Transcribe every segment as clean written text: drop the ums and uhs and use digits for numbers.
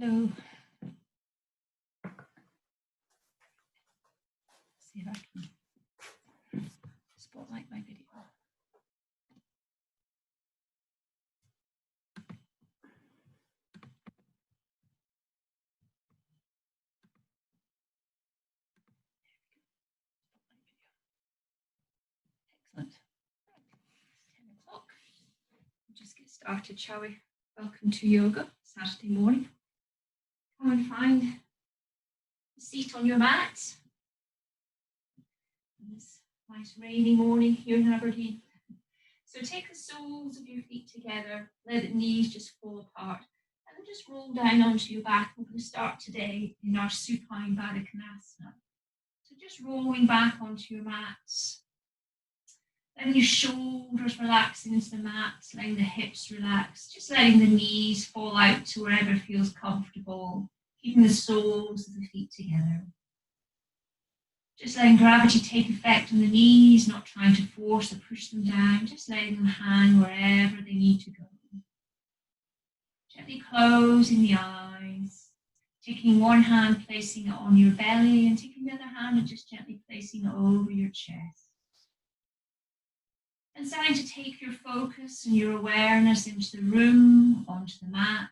Hello. See if I can spotlight my video. Excellent. 10 o'clock. We'll just get started, shall we? Welcome to yoga, Saturday morning. Come and find a seat on your mat. This nice rainy morning here in Aberdeen. So take the soles of your feet together, let the knees just fall apart, and then just roll down onto your back. We're going to start today in our supine Baddha Konasana. So just rolling back onto your mats, letting your shoulders relax into the mat, letting the hips relax, just letting the knees fall out to wherever feels comfortable, keeping the soles of the feet together. Just letting gravity take effect on the knees, not trying to force or push them down, just letting them hang wherever they need to go. Gently closing the eyes, taking one hand, placing it on your belly, and taking the other hand and just gently placing it over your chest. And starting to take your focus and your awareness into the room, onto the mat.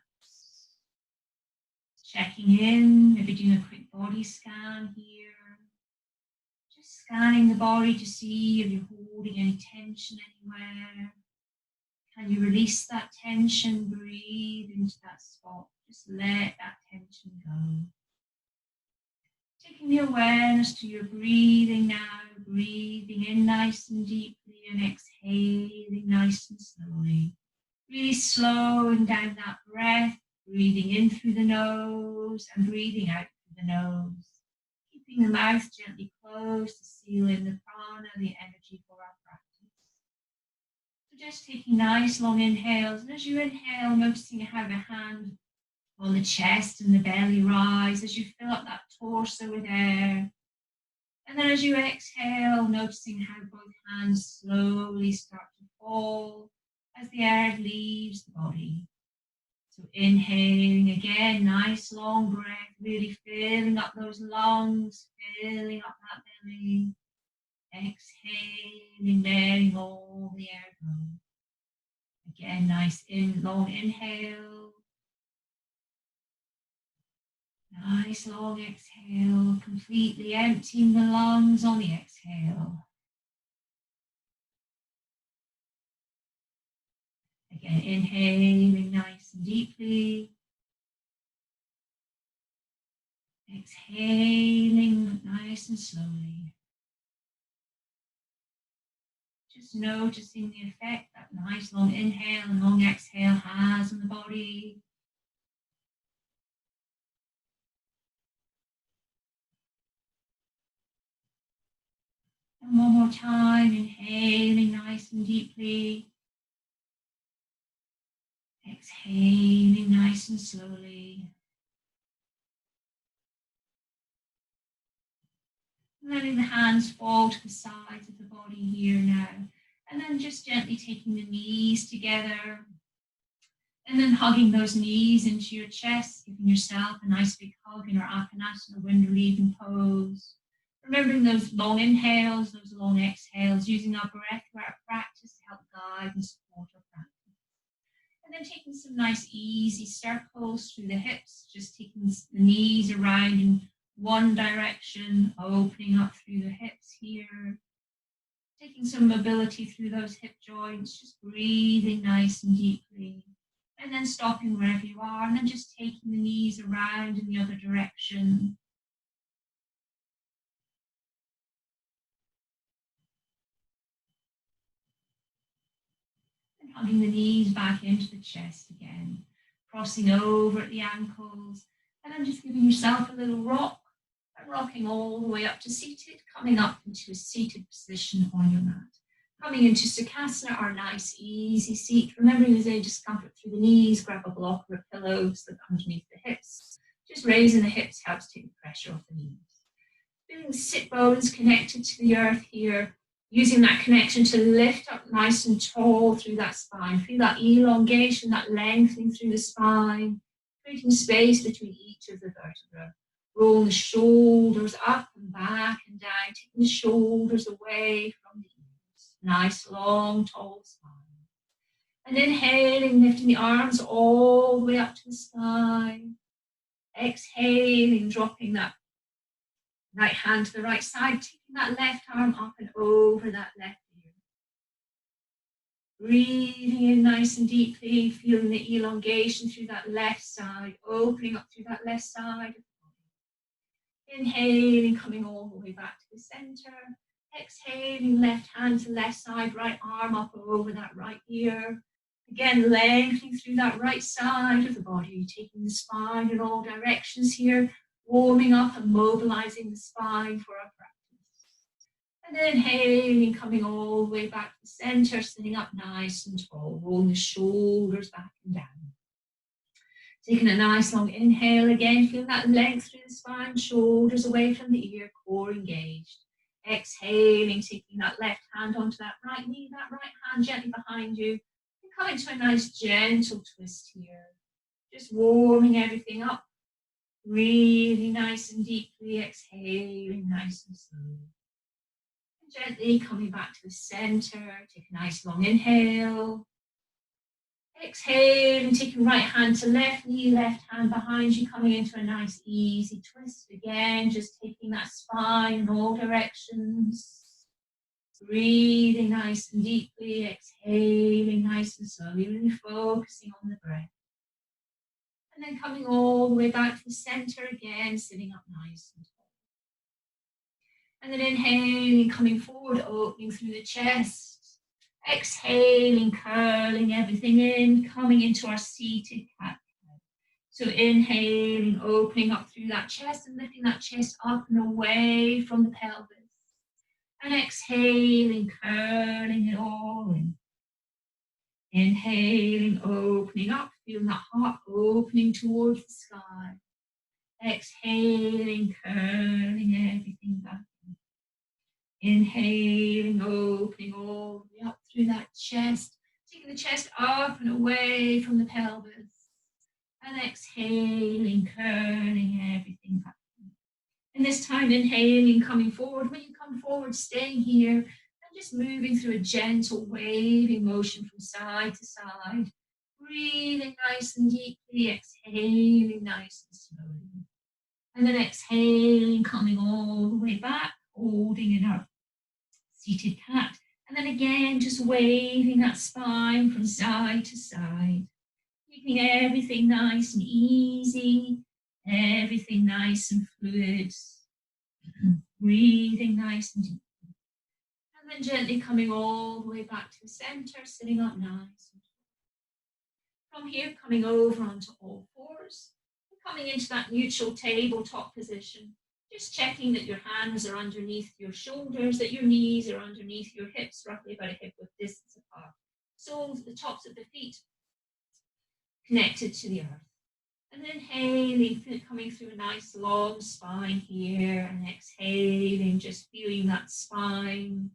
Checking in, maybe doing a quick body scan here. Just scanning the body to see if you're holding any tension anywhere. Can you release that tension? Breathe into that spot. Just let that tension go. Taking the awareness to your breathing now, breathing in nice and deeply and exhaling nice and slowly. Really slowing down that breath, breathing in through the nose and breathing out through the nose. Keeping the mouth gently closed to seal in the prana, the energy for our practice. So just taking nice long inhales, and as you inhale, noticing how the hand on the chest and the belly rise as you fill up that torso with air. And then as you exhale, noticing how both hands slowly start to fall as the air leaves the body. So inhaling again, nice long breath, really filling up those lungs, filling up that belly. Exhaling, letting all the air go. Again, nice long inhale. Nice long exhale, completely emptying the lungs on the exhale. Again, inhaling nice and deeply. Exhaling nice and slowly. Just noticing the effect that nice long inhale and long exhale has on the body. And one more time, inhaling nice and deeply. Exhaling nice and slowly. Letting the hands fall to the sides of the body here now. And then just gently taking the knees together. And then hugging those knees into your chest, giving yourself a nice big hug in our Apanasana wind relieving pose. Remembering those long inhales, those long exhales, using our breathwork practice to help guide and support our practice. And then taking some nice easy circles through the hips, just taking the knees around in one direction, opening up through the hips here. Taking some mobility through those hip joints, just breathing nice and deeply. And then stopping wherever you are, and then just taking the knees around in the other direction. And hugging the knees back into the chest again. Crossing over at the ankles, and then just giving yourself a little rock, and rocking all the way up to seated, coming up into a seated position on your mat. Coming into Sukhasana, our nice easy seat. Remembering there's any discomfort through the knees, grab a block or a pillow, slip underneath the hips. Just raising the hips helps take the pressure off the knees. Feeling the sit bones connected to the earth here. Using that connection to lift up nice and tall through that spine. Feel that elongation, that lengthening through the spine. creating space between each of the vertebrae. Roll the shoulders up and back and down, taking the shoulders away from the ears. Nice, long, tall spine. And inhaling, lifting the arms all the way up to the sky. Exhaling, dropping that right hand to the right side, taking that left arm up and over that left ear. Breathing in nice and deeply, feeling the elongation through that left side, opening up through that left side of the body. Inhaling, coming all the way back to the center. Exhaling, left hand to left side, right arm up over that right ear. Again, lengthening through that right side of the body, taking the spine in all directions here, warming up and mobilizing the spine for our practice. And then inhaling, coming all the way back to the center, sitting up nice and tall, rolling the shoulders back and down. Taking a nice long inhale again, feel that length through the spine, shoulders away from the ear, core engaged. Exhaling, taking that left hand onto that right knee, that right hand gently behind you. Come into a nice gentle twist here. Just warming everything up. Really nice and deeply, exhaling nice and slowly. And gently coming back to the center. Take a nice long inhale. Exhale and taking right hand to left knee, left hand behind you, coming into a nice easy twist. Again, just taking that spine in all directions. Breathing nice and deeply, exhaling nice and slowly, really focusing on the breath. And then coming all the way back to the center again, sitting up nice and tall. And then inhaling, coming forward, opening through the chest. Exhaling, curling everything in, coming into our seated cat. So inhaling, opening up through that chest and lifting that chest up and away from the pelvis. And exhaling, curling it all in. Inhaling, opening up, feeling that heart opening towards the sky. Exhaling, curling everything back in. Inhaling, opening all the way up through that chest, taking the chest up and away from the pelvis. And exhaling, curling everything back. And this time inhaling, coming forward. When you come forward, staying here and just moving through a gentle waving motion from side to side. Breathing nice and deeply, exhaling nice and slowly. And then exhaling, coming all the way back, holding in our seated cat. And then again, just waving that spine from side to side. Keeping everything nice and easy. Everything nice and fluid. Breathing nice and deep. And then gently coming all the way back to the center, sitting up nice. From here, coming over onto all fours. And coming into that neutral tabletop position. Just checking that your hands are underneath your shoulders, that your knees are underneath your hips, roughly about a hip width distance apart. Soles, the tops of the feet connected to the earth. And inhaling, coming through a nice long spine here, and exhaling, just feeling that spine.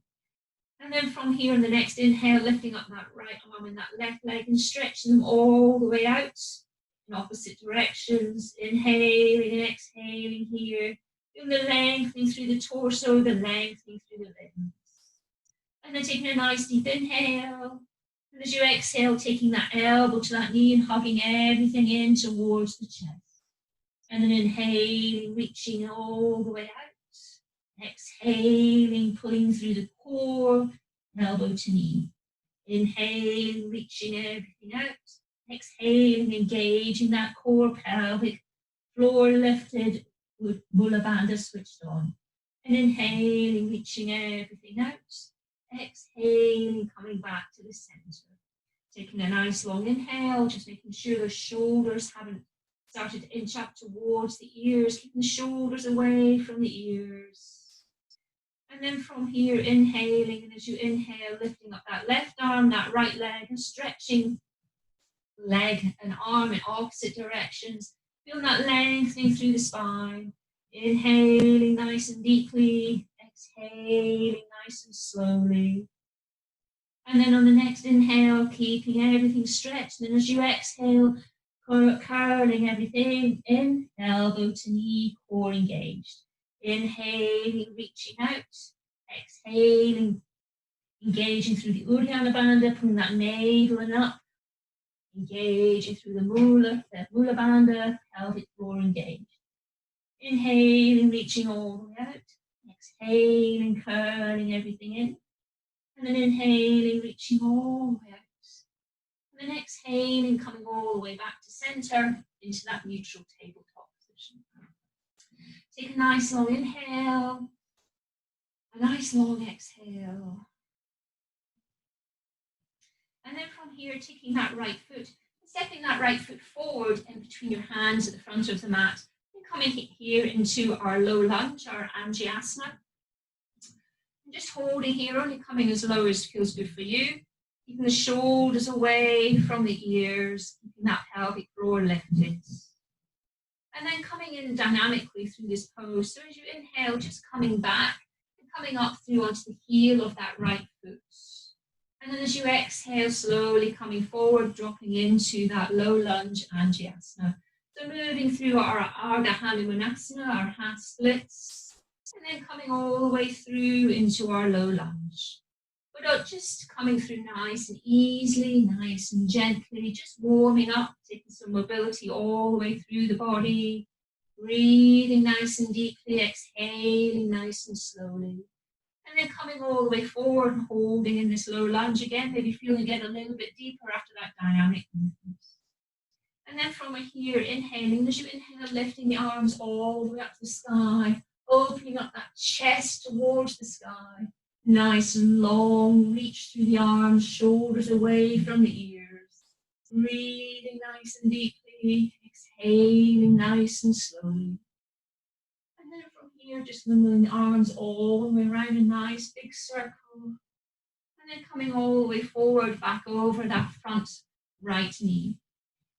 And then from here, in the next inhale, lifting up that right arm and that left leg and stretching them all the way out in opposite directions. Inhaling and exhaling here. Feeling the lengthening through the torso, the lengthening through the limbs. And then taking a nice deep inhale. And as you exhale, taking that elbow to that knee and hugging everything in towards the chest. And then inhaling, reaching all the way out. Exhaling, pulling through the core, elbow to knee. Inhaling, reaching everything out. Exhaling, engaging that core, pelvic, floor lifted, Mula Bandha switched on. And inhaling, reaching everything out. Exhaling, coming back to the center. Taking a nice long inhale, just making sure the shoulders haven't started to inch up towards the ears, keeping the shoulders away from the ears. And then from here, inhaling, and as you inhale, lifting up that left arm, that right leg, and stretching leg and arm in opposite directions. Feel that lengthening through the spine. Inhaling nice and deeply, exhaling nice and slowly. And then on the next inhale, keeping everything stretched. And then as you exhale, curling everything in, elbow to knee, core engaged. Inhaling, reaching out. Exhaling, engaging through the Uddiyana Bandha, pulling that navel and up. Engaging through the Mula Bandha, pelvic floor engaged. Inhaling, reaching all the way out. Exhaling, curling everything in. And then inhaling, reaching all the way out. And then exhaling, coming all the way back to center into that neutral tabletop position. Take a nice long inhale, a nice long exhale. And then from here, taking that right foot, stepping that right foot forward in between your hands at the front of the mat, and coming here into our low lunge, our Angiasana. And just holding here, only coming as low as feels good for you. Keeping the shoulders away from the ears, keeping that pelvic floor lifted. And then coming in dynamically through this pose. So as you inhale, just coming back and coming up through onto the heel of that right foot. And then as you exhale, slowly coming forward, dropping into that low lunge Angiasana. So moving through our Ardha Hanumanasana, our half splits, and then coming all the way through into our low lunge. But just coming through nice and easily, nice and gently, just warming up, taking some mobility all the way through the body, breathing nice and deeply, exhaling nice and slowly. And then coming all the way forward and holding in this low lunge again, maybe feeling it get a little bit deeper after that dynamic movement. And then from here, inhaling, as you inhale, lifting the arms all the way up to the sky, opening up that chest towards the sky. Nice and long, reach through the arms, shoulders away from the ears. Breathing nice and deeply, exhaling nice and slowly. And then from here, just moving the arms all the way around a nice big circle. And then coming all the way forward, back over that front right knee.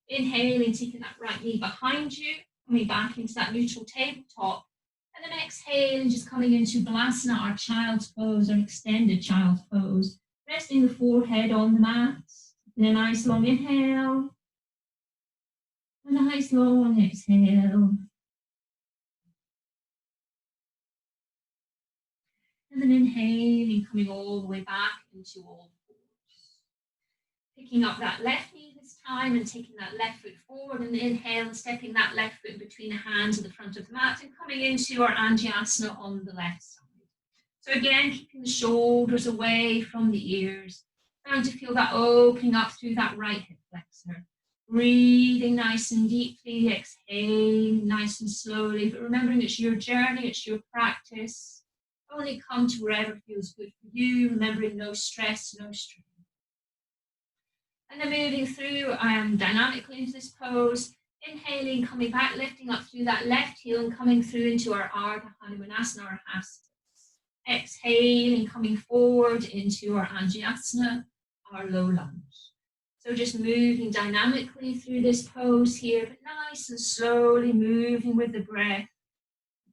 Inhaling, taking that right knee behind you, coming back into that neutral tabletop. And then exhaling, just coming into Balasana, our child's pose, or extended child's pose. Resting the forehead on the mat. And a nice long inhale. And a nice long exhale. And then inhaling, coming all the way back into all fours. Picking up that left knee this time and taking that left foot forward, and inhale and stepping that left foot between the hands at the front of the mat and coming into our Angiasana on the left side. So again, keeping the shoulders away from the ears, trying to feel that opening up through that right hip flexor. Breathing nice and deeply, exhaling nice and slowly, but remembering it's your journey, it's your practice. Only come to wherever feels good for you, remembering no stress, no strain. And then moving through dynamically into this pose, inhaling, coming back, lifting up through that left heel and coming through into our Ardha Hanumanasana, our half splits. Exhaling, coming forward into our Angiasana, our low lunge. So just moving dynamically through this pose here, but nice and slowly moving with the breath.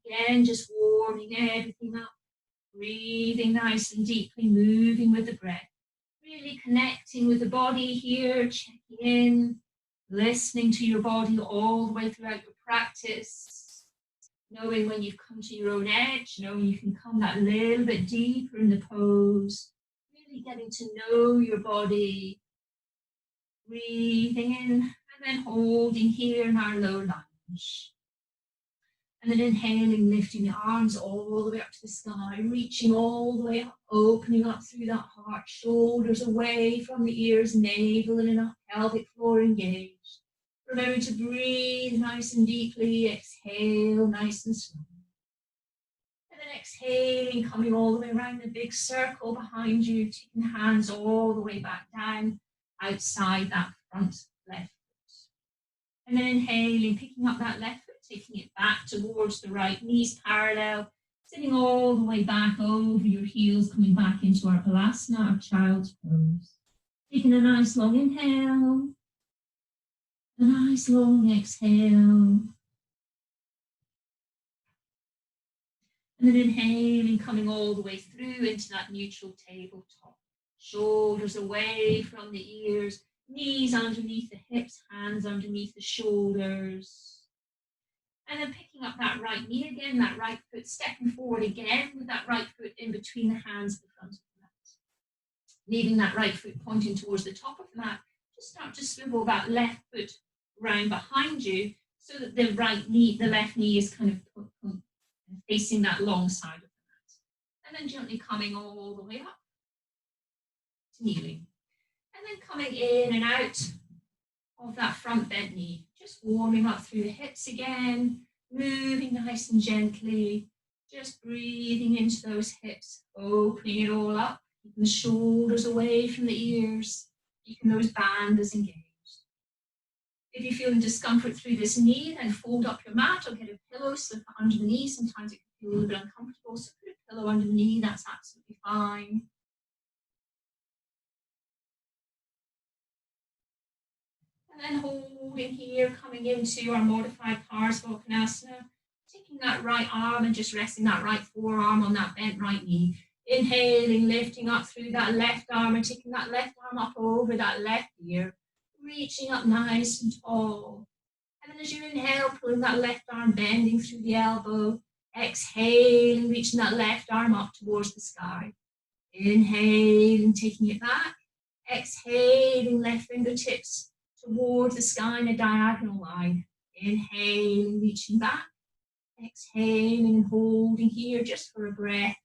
Again, just warming everything up, breathing nice and deeply, moving with the breath. Really connecting with the body here, checking in, listening to your body all the way throughout your practice, knowing when you've come to your own edge, knowing you can come that little bit deeper in the pose, really getting to know your body, breathing in and then holding here in our low lunge. And then inhaling, lifting the arms all the way up to the sky, reaching all the way up, opening up through that heart, shoulders away from the ears, navel and up, pelvic floor engaged. Remember to breathe nice and deeply, exhale nice and slow. And then exhaling, coming all the way around the big circle behind you, taking the hands all the way back down, outside that front left foot. And then inhaling, picking up that left foot, taking it back towards the right, knees parallel, sitting all the way back over your heels, coming back into our Balasana, our child's pose. Taking a nice long inhale, a nice long exhale. And then inhaling, coming all the way through into that neutral tabletop. Shoulders away from the ears, Knees underneath the hips, hands underneath the shoulders. And then picking up that right knee again, that right foot stepping forward again with that right foot in between the hands at the front of the mat. Leaving that right foot pointing towards the top of the mat. Just start to swivel that left foot round behind you so that the right knee, the left knee is kind of facing that long side of the mat. And then gently coming all the way up to kneeling. And then coming in and out of that front bent knee. Just warming up through the hips again, moving nice and gently, just breathing into those hips, opening it all up, keeping the shoulders away from the ears, keeping those bands engaged. If you're feeling discomfort through this knee, then fold up your mat or get a pillow, slip it under the knee. Sometimes it can feel a little bit uncomfortable, so put a pillow under the knee, that's absolutely fine. And then holding here, coming into our modified Parsvakonasana, taking that right arm and just resting that right forearm on that bent right knee. Inhaling, lifting up through that left arm and taking that left arm up over that left ear, reaching up nice and tall. And then as you inhale, pulling that left arm, bending through the elbow, exhaling, reaching that left arm up towards the sky. Inhaling, taking it back, exhaling, left fingertips towards the sky in a diagonal line. Inhaling, reaching back. Exhaling and holding here just for a breath.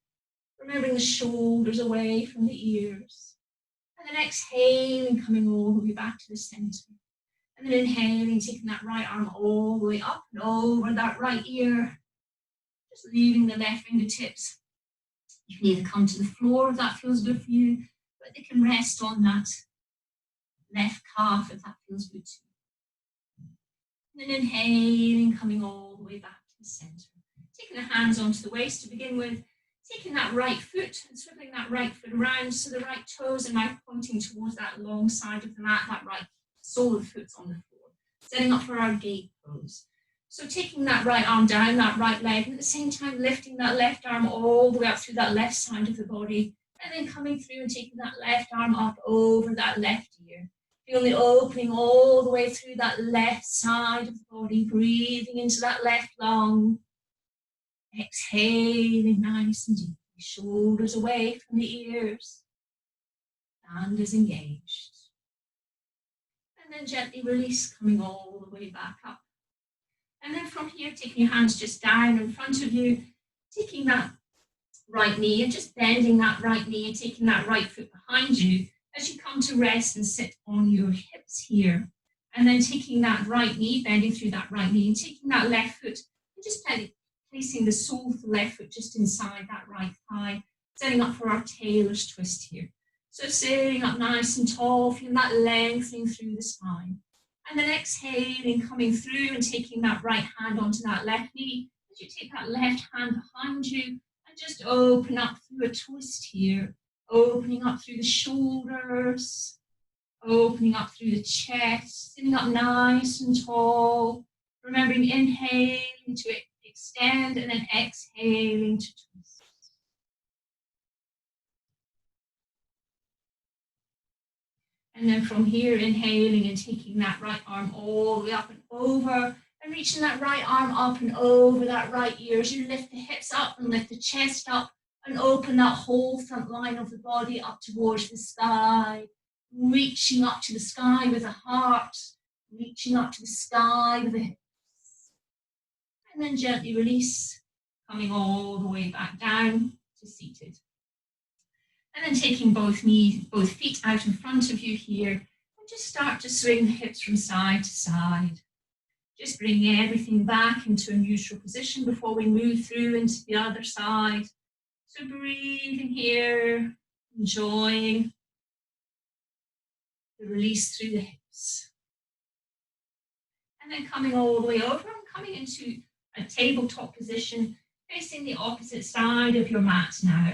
Remembering the shoulders away from the ears. And then exhaling, coming all the way back to the center. And then inhaling, taking that right arm all the way up and over that right ear. Just leaving the left fingertips. You can either come to the floor if that feels good for you, but they can rest on that left calf if that feels good too. And then inhaling, coming all the way back to the center. Taking the hands onto the waist to begin with, taking that right foot and swiveling that right foot around so the right toes are now pointing towards that long side of the mat, that right sole of the foot's on the floor. Setting up for our gate pose. So taking that right arm down, that right leg, and at the same time lifting that left arm all the way up through that left side of the body, and then coming through and taking that left arm up over that left ear. Feeling the opening all the way through that left side of the body, breathing into that left lung. Exhaling nice and deep, shoulders away from the ears, hand is engaged. And then gently release, coming all the way back up. And then from here, taking your hands just down in front of you, taking that right knee and just bending that right knee and taking that right foot behind you as you come to rest and sit on your hips here. And then taking that right knee, bending through that right knee and taking that left foot and just placing the sole of the left foot just inside that right thigh, setting up for our tailor's twist here. So sitting up nice and tall, feeling that lengthening through the spine. And then exhaling, coming through and taking that right hand onto that left knee. As you take that left hand behind you and just open up through a twist here. Opening up through the shoulders, opening up through the chest, sitting up nice and tall. Remembering inhaling to extend and then exhaling to twist. And then from here, inhaling and taking that right arm all the way up and over and reaching that right arm up and over that right ear as you lift the hips up and lift the chest up and open that whole front line of the body up towards the sky, reaching up to the sky with the heart, reaching up to the sky with the hips. And then gently release, coming all the way back down to seated. And then taking both feet out in front of you here, and just start to swing the hips from side to side. Just bringing everything back into a neutral position before we move through into the other side. So breathing here, enjoying the release through the hips. And then coming all the way over and coming into a tabletop position, facing the opposite side of your mat now.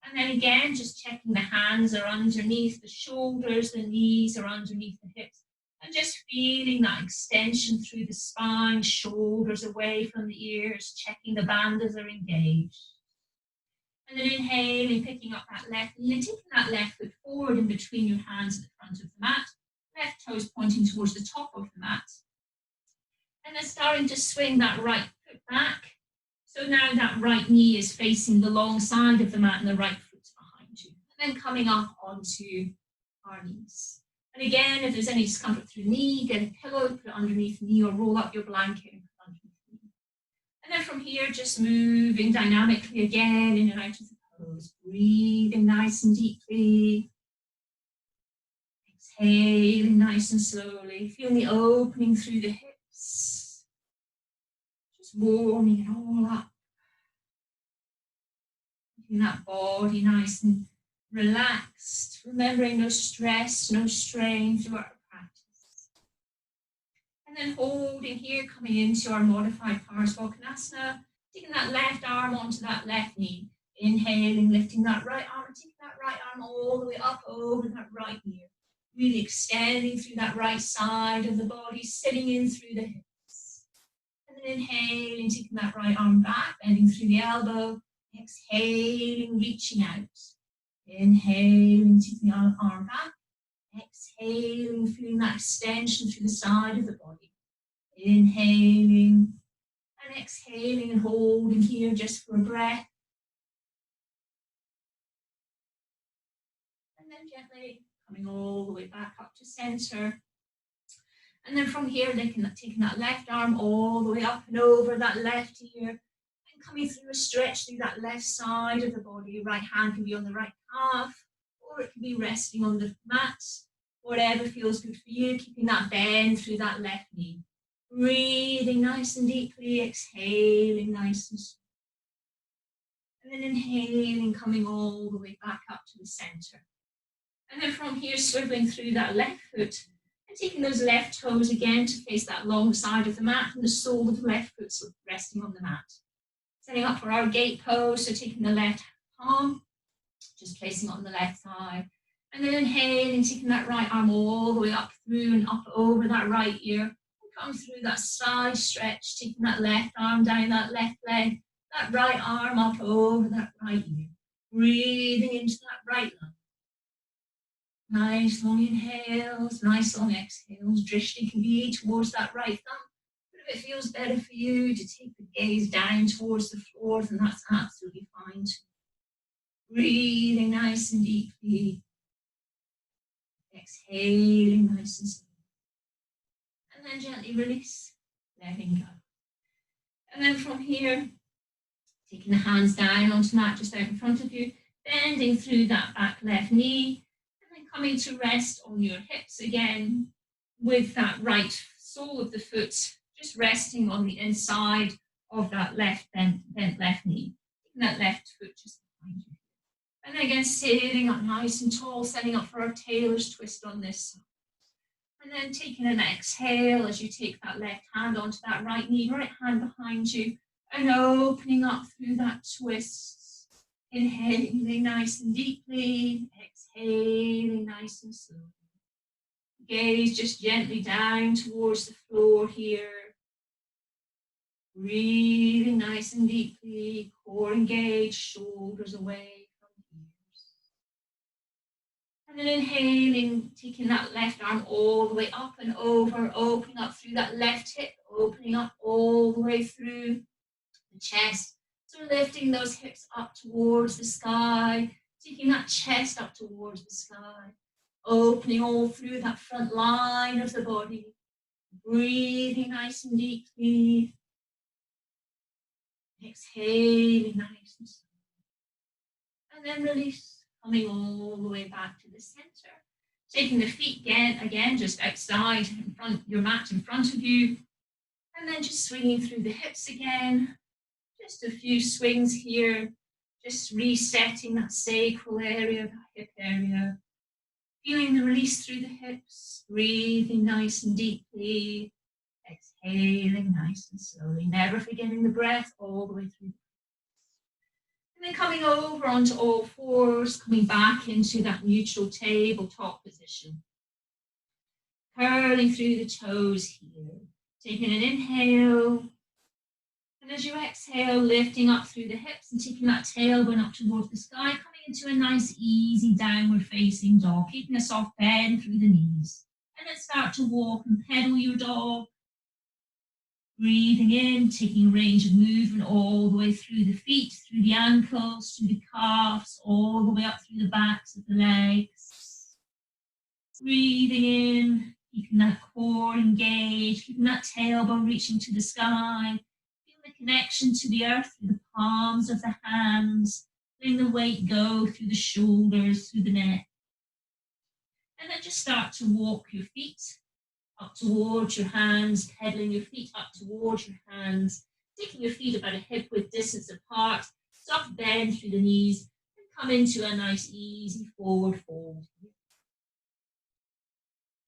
And then again, just checking the hands are underneath the shoulders, the knees are underneath the hips, and just feeling that extension through the spine, shoulders away from the ears, checking the bandas are engaged. And then inhaling, picking up that left knee and taking that left foot forward in between your hands at the front of the mat. left toes pointing towards the top of the mat. And then starting to swing that right foot back. So now that right knee is facing the long side of the mat and the right foot's behind you. And then coming up onto our knees. And again, if there's any discomfort through the knee, get a pillow, put it underneath the knee, or roll up your blanket and put it underneath the knee. And then from here, just moving dynamically again in and out of the pose. Breathing nice and deeply. Exhaling nice and slowly. Feeling the opening through the hips. Just warming it all up. Keeping that body nice and relaxed, remembering no stress, no strain throughout our practice. And then holding here, coming into our modified Parsvakonasana, taking that left arm onto that left knee, inhaling, lifting that right arm, and taking that right arm all the way up over that right ear, really extending through that right side of the body, sitting in through the hips. And then inhaling, taking that right arm back, bending through the elbow, exhaling, reaching out. Inhaling, taking the arm back. Exhaling, feeling that extension through the side of the body. Inhaling and exhaling and holding here just for a breath. And then gently coming all the way back up to center. And then from here, taking that left arm all the way up and over that left ear. Coming through a stretch through that left side of the body. Right hand can be on the right calf, or it can be resting on the mat, whatever feels good for you, keeping that bend through that left knee. Breathing nice and deeply, exhaling nice and slow. And then inhaling, coming all the way back up to the center. And then from here, swiveling through that left foot, and taking those left toes again to face that long side of the mat, and the sole of the left foot resting on the mat. Setting up for our gate pose, so taking the left palm, just placing it on the left thigh. And then inhaling, taking that right arm all the way up through and up over that right ear. And come through that side stretch, taking that left arm down that left leg, that right arm up over that right ear. Breathing into that right leg. Nice long inhales, nice long exhales. Drishti can be towards that right thumb. If it feels better for you to take the gaze down towards the floor, then that's absolutely fine too. Breathing nice and deeply. Exhaling nice and slow. And then gently release, letting go. And then from here, taking the hands down onto the mat just out in front of you, bending through that back left knee, and then coming to rest on your hips again with that right sole of the foot just resting on the inside of that left bent left knee. Taking that left foot just behind you. And then again, sitting up nice and tall, setting up for our tailor's twist on this side. And then taking an exhale as you take that left hand onto that right knee, right hand behind you, and opening up through that twist. Inhaling nice and deeply, exhaling nice and slowly. Gaze just gently down towards the floor here. Breathing nice and deeply, core engaged, shoulders away from ears. And then inhaling, taking that left arm all the way up and over, opening up through that left hip, opening up all the way through the chest. So lifting those hips up towards the sky, taking that chest up towards the sky, opening all through that front line of the body. Breathing nice and deeply. Exhaling nice and slow. And then release, coming all the way back to the center. Taking the feet again just outside in front, your mat in front of you. And then just swinging through the hips again. Just a few swings here. Just resetting that sacral area, that hip area. Feeling the release through the hips. Breathing nice and deeply. Exhaling nice and slowly, never forgetting the breath all the way through. And then coming over onto all fours, coming back into that neutral tabletop position. Curling through the toes here. Taking an inhale. And as you exhale, lifting up through the hips and taking that tailbone up towards the sky, coming into a nice, easy downward facing dog, keeping a soft bend through the knees. And then start to walk and pedal your dog. Breathing in, taking range of movement all the way through the feet, through the ankles, through the calves, all the way up through the backs of the legs. Breathing in, keeping that core engaged, keeping that tailbone reaching to the sky. Feel the connection to the earth through the palms of the hands. Letting the weight go through the shoulders, through the neck. And then just start to walk your feet up towards your hands, pedaling your feet up towards your hands, taking your feet about a hip width distance apart, soft bend through the knees, and come into a nice easy forward fold.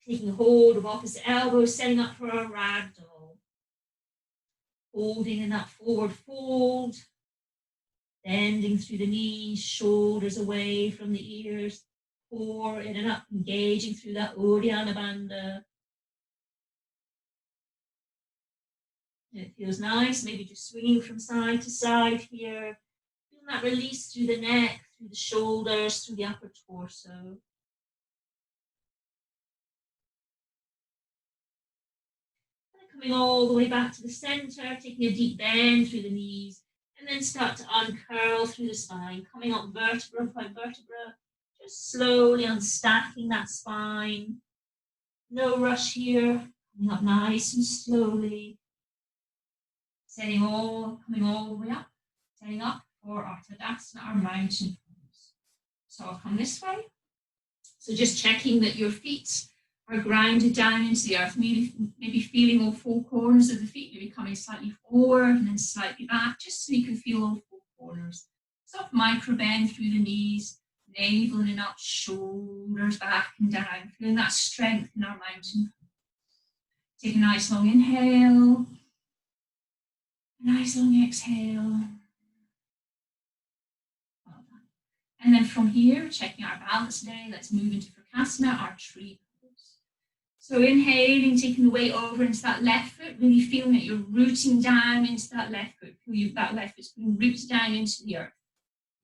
Taking hold of opposite elbows, setting up for a ragdoll. Holding in that forward fold, bending through the knees, shoulders away from the ears, core in and up, engaging through that Uddiyana Bandha. It feels nice, maybe just swinging from side to side here. Feeling that release through the neck, through the shoulders, through the upper torso. And coming all the way back to the center, taking a deep bend through the knees, and then start to uncurl through the spine, coming up vertebra by vertebra, just slowly unstacking that spine. No rush here, coming up nice and slowly. Coming all the way up, setting up for our Tadasana, our mountain pose. So I'll come this way. So just checking that your feet are grounded down into the earth, maybe feeling all four corners of the feet, maybe coming slightly forward and then slightly back, just so you can feel all four corners. Soft micro bend through the knees, navel in and up, shoulders back and down, feeling that strength in our mountain pose. Take a nice long inhale. Nice long exhale. Well done. And then from here, checking our balance today, let's move into Vrksasana, our tree pose. So inhaling, taking the weight over into that left foot, really feeling that you're rooting down into that left foot. That left foot's being rooted down into the earth.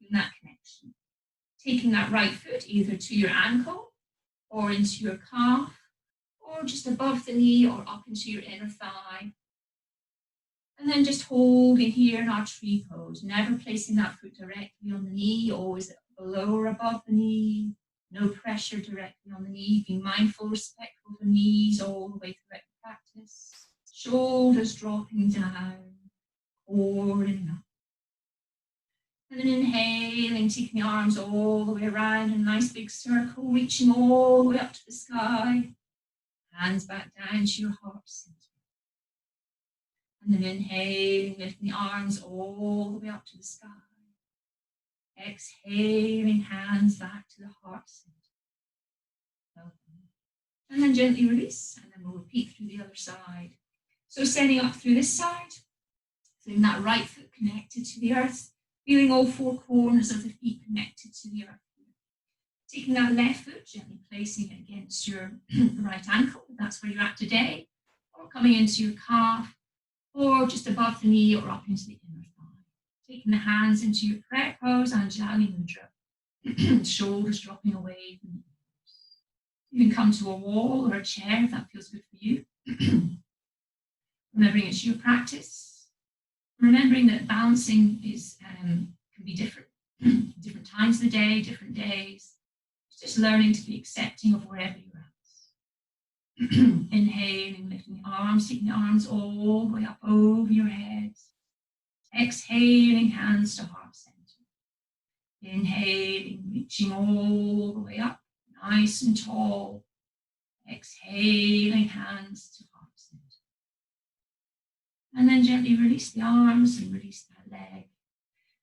Feeling that connection. Taking that right foot either to your ankle or into your calf, or just above the knee or up into your inner thigh. And then just holding here in our tree pose, never placing that foot directly on the knee, always below or above the knee, no pressure directly on the knee, being mindful, respectful of the knees all the way throughout the practice. Shoulders dropping down, core in and up. And then inhaling, taking the arms all the way around, a nice big circle, reaching all the way up to the sky. Hands back down to your heart center. And then inhaling, lifting the arms all the way up to the sky. Exhaling, hands back to the heart center. And then gently release, and then we'll repeat through the other side. So standing up through this side, feeling that right foot connected to the earth, feeling all four corners of the feet connected to the earth. Taking that left foot, gently placing it against your right ankle, that's where you're at today, or coming into your calf, or just above the knee or up into the inner thigh. Taking the hands into your prayer pose, Anjali Mudra. Shoulders dropping away from the ears. You can come to a wall or a chair if that feels good for you. Remembering it's your practice. Remembering that balancing is can be different. Different times of the day, different days. It's just learning to be accepting of wherever you're at. Inhaling, lifting the arms, taking the arms all the way up over your head. Exhaling, hands to heart center. Inhaling, reaching all the way up, nice and tall. Exhaling, hands to heart center. And then gently release the arms and release that leg.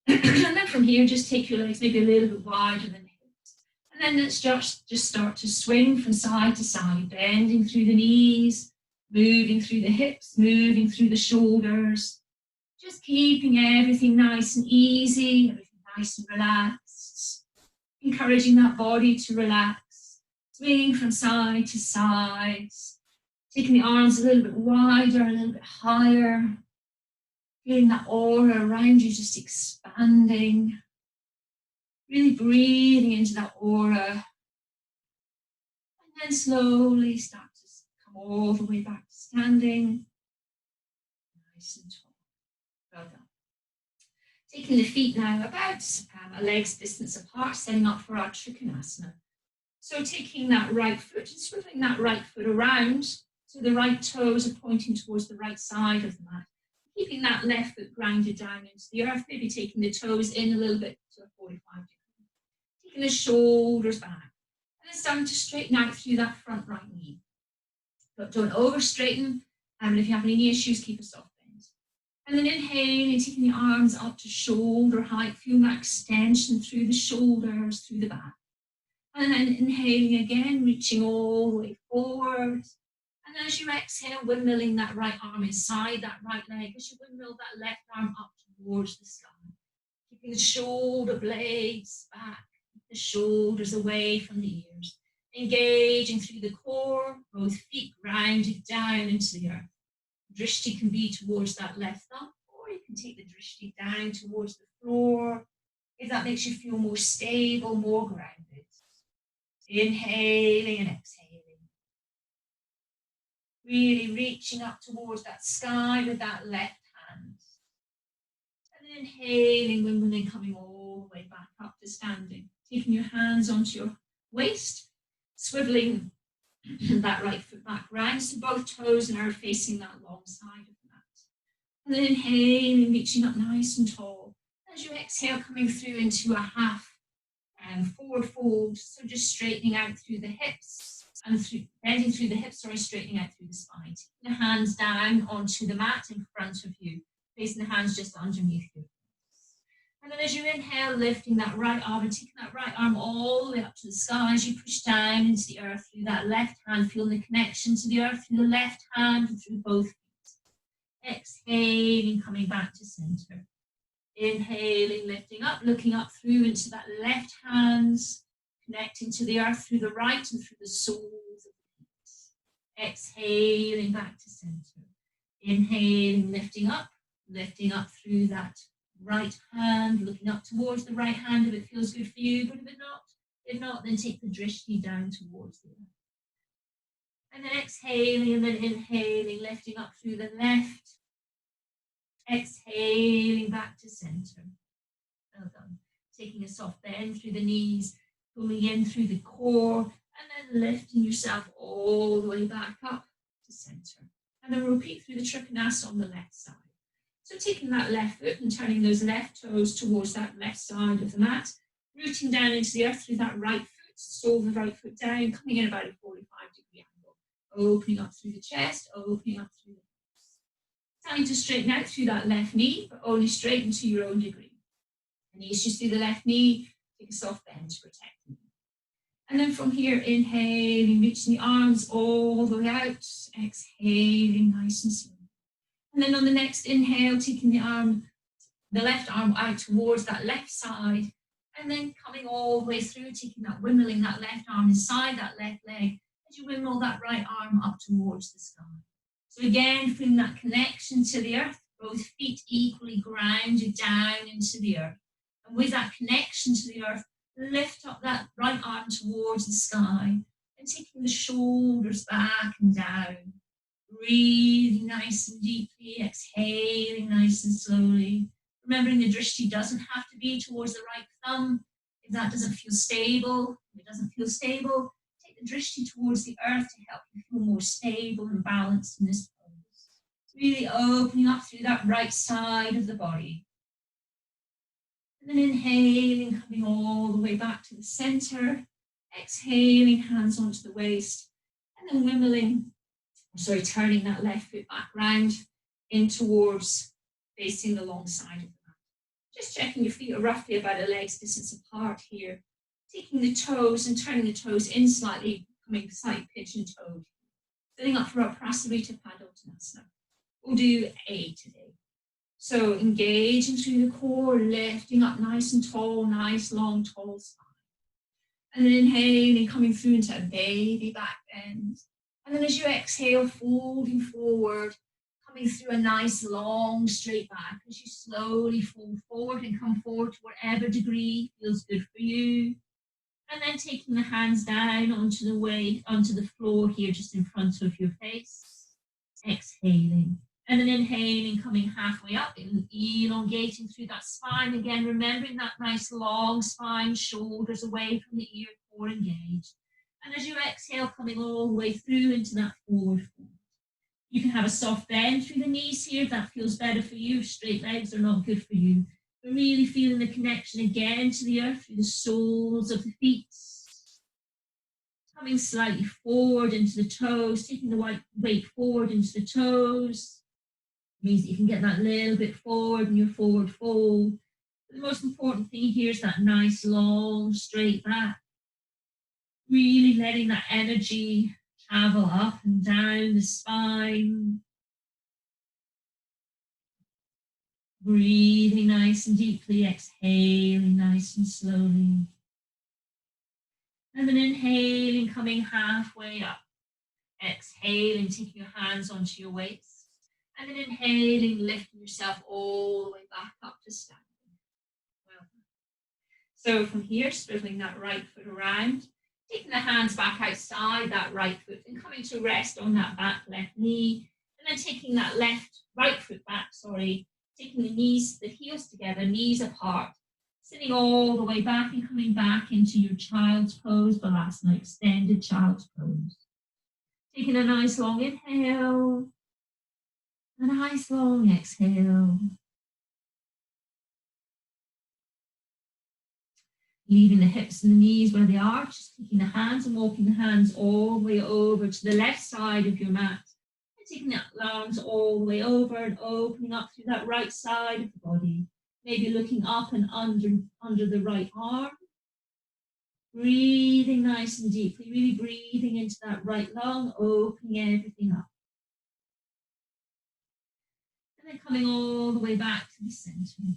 And then from here, just take your legs maybe a little bit wider than and then let's just start to swing from side to side, bending through the knees, moving through the hips, moving through the shoulders, just keeping everything nice and easy, everything nice and relaxed, encouraging that body to relax, swinging from side to side, taking the arms a little bit wider, a little bit higher, feeling that aura around you just expanding. Really breathing into that aura. And then slowly start to all the way back to standing. Nice and tall. Well done. Taking the feet now about a leg's distance apart, setting up for our Trikonasana. So taking that right foot and swiveling that right foot around so the right toes are pointing towards the right side of the mat. Keeping that left foot grounded down into the earth, maybe taking the toes in a little bit to a 45 degree. Taking the shoulders back. And then starting to straighten out through that front right knee. But don't over straighten. And if you have any knee issues, keep a soft bend. And then inhaling and taking the arms up to shoulder height, feeling that extension through the shoulders, through the back. And then inhaling again, reaching all the way forward. And as you exhale, windmilling that right arm inside that right leg, as you windmill that left arm up towards the sky. Keeping the shoulder blades back, the shoulders away from the ears. Engaging through the core, both feet grounded down into the earth. Drishti can be towards that left thumb, or you can take the drishti down towards the floor, if that makes you feel more stable, more grounded. Inhaling and exhaling. Really reaching up towards that sky with that left hand. And then inhaling, and then coming all the way back up to standing. Taking your hands onto your waist, swiveling that right foot back round, so both toes are facing that long side of the mat. And then inhaling, reaching up nice and tall. As you exhale, coming through into a half forward fold, so just straightening out through the hips, and bending through the hips, straightening out through the spine. Taking the hands down onto the mat in front of you, placing the hands just underneath you. And then as you inhale, lifting that right arm and taking that right arm all the way up to the sky as you push down into the earth through that left hand, feeling the connection to the earth through the left hand and through both feet. Exhaling, coming back to center. Inhaling, lifting up, looking up through into that left hand, connecting to the earth through the right and through the soles of the feet. Exhaling back to center. Inhaling, lifting up through that right hand, looking up towards the right hand if it feels good for you, but if not, then take the drishti down towards the earth. And then exhaling and then inhaling, lifting up through the left. Exhaling back to center. Well done. Taking a soft bend through the knees, pulling in through the core, and then lifting yourself all the way back up to center. And then repeat through the Trikonasana on the left side. So taking that left foot and turning those left toes towards that left side of the mat, rooting down into the earth through that right foot, sole the right foot down, coming in about a 45-degree angle. Opening up through the chest, opening up through the hips. Starting to straighten out through that left knee, but only straighten to your own degree. The knees just through the left knee, take a soft bend to protect the knee. And then from here, inhaling, reaching the arms all the way out, exhaling nice and slow. And then on the next inhale, taking the left arm out towards that left side, and then coming all the way through, taking that, windmilling that left arm inside that left leg, as you windmill that right arm up towards the sky. So again, feeling that connection to the earth, both feet equally grounded down into the earth. And with that connection to the earth, lift up that right arm towards the sky, and taking the shoulders back and down. Breathing nice and deeply, exhaling nice and slowly. Remembering the drishti doesn't have to be towards the right thumb. If that doesn't feel stable, take the drishti towards the earth to help you feel more stable and balanced in this pose. Really opening up through that right side of the body. And then inhaling, coming all the way back to the center. Exhaling, hands onto the waist. And then turning that left foot back round in towards facing the long side of the mat. Just checking your feet are roughly about a leg's distance apart here. Taking the toes and turning the toes in slightly, coming slightly pigeon-toed. Filling up for our Prasarita Padottanasana. We'll do A today. So engaging through the core, lifting up nice and tall, nice long tall spine. And then inhaling, coming through into a baby back bend. And then as you exhale, folding forward, coming through a nice long straight back as you slowly fold forward and come forward to whatever degree feels good for you. And then taking the hands down onto the floor here, just in front of your face. Exhaling. And then inhaling, coming halfway up, elongating through that spine again, remembering that nice long spine, shoulders away from the ear, core engaged. And as you exhale, coming all the way through into that forward fold. You can have a soft bend through the knees here if that feels better for you. Straight legs are not good for you. But really feeling the connection again to the earth through the soles of the feet. Coming slightly forward into the toes, taking the weight forward into the toes. It means that you can get that little bit forward in your forward fold. But the most important thing here is that nice, long, straight back. Really letting that energy travel up and down the spine. Breathing nice and deeply, exhaling nice and slowly. And then inhaling, coming halfway up. Exhaling, taking your hands onto your waist. And then inhaling, lifting yourself all the way back up to standing. Well done. So from here, swiveling that right foot around, taking the hands back outside that right foot and coming to rest on that back left knee. And then taking that right foot back, taking the heels together, knees apart, sitting all the way back and coming back into your child's pose, Balasana, extended child's pose. Taking a nice long inhale, and a nice long exhale. Leaving the hips and the knees where they are, just taking the hands and walking the hands all the way over to the left side of your mat. Taking the arms all the way over and opening up through that right side of the body. Maybe looking up and under the right arm. Breathing nice and deeply, really breathing into that right lung, opening everything up. And then coming all the way back to the center.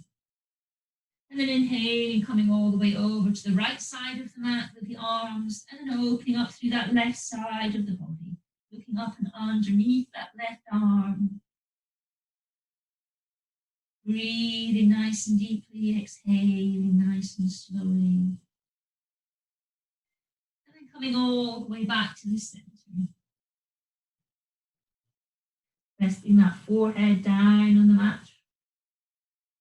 And then inhaling, coming all the way over to the right side of the mat with the arms, and then opening up through that left side of the body. Looking up and underneath that left arm. Breathing nice and deeply, exhaling nice and slowly. And then coming all the way back to the center. Resting that forehead down on the mat.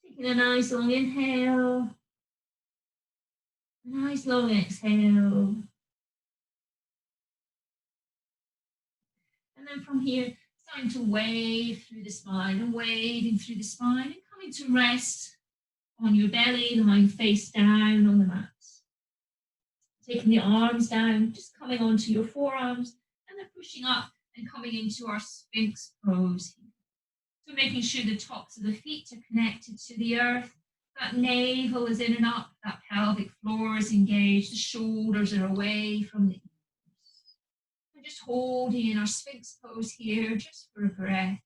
Taking a nice long inhale. A nice long exhale. And then from here, starting to wave through the spine and waving through the spine and coming to rest on your belly, lying face down on the mat. Taking the arms down, just coming onto your forearms and then pushing up and coming into our Sphinx pose here. So making sure the tops of the feet are connected to the earth, that navel is in and up, that pelvic floor is engaged, the shoulders are away from the ears. We're just holding in our Sphinx pose here just for a breath.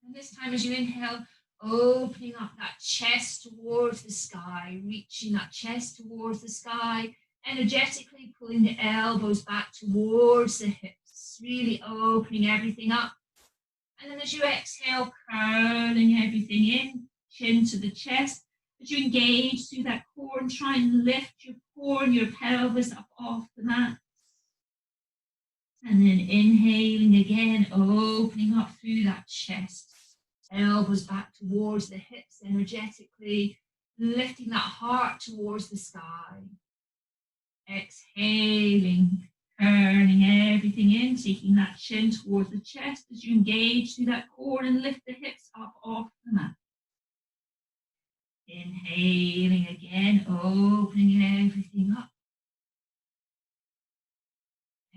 And this time as you inhale, opening up that chest towards the sky, reaching that chest towards the sky, energetically pulling the elbows back towards the hips, really opening everything up. And then as you exhale, curling everything in, chin to the chest, as you engage through that core and try and lift your core and your pelvis up off the mat. And then inhaling again, opening up through that chest. Elbows back towards the hips energetically, lifting that heart towards the sky. Exhaling, curling everything in, taking that chin towards the chest as you engage through that core and lift the hips up off the mat. Inhaling again, opening everything up.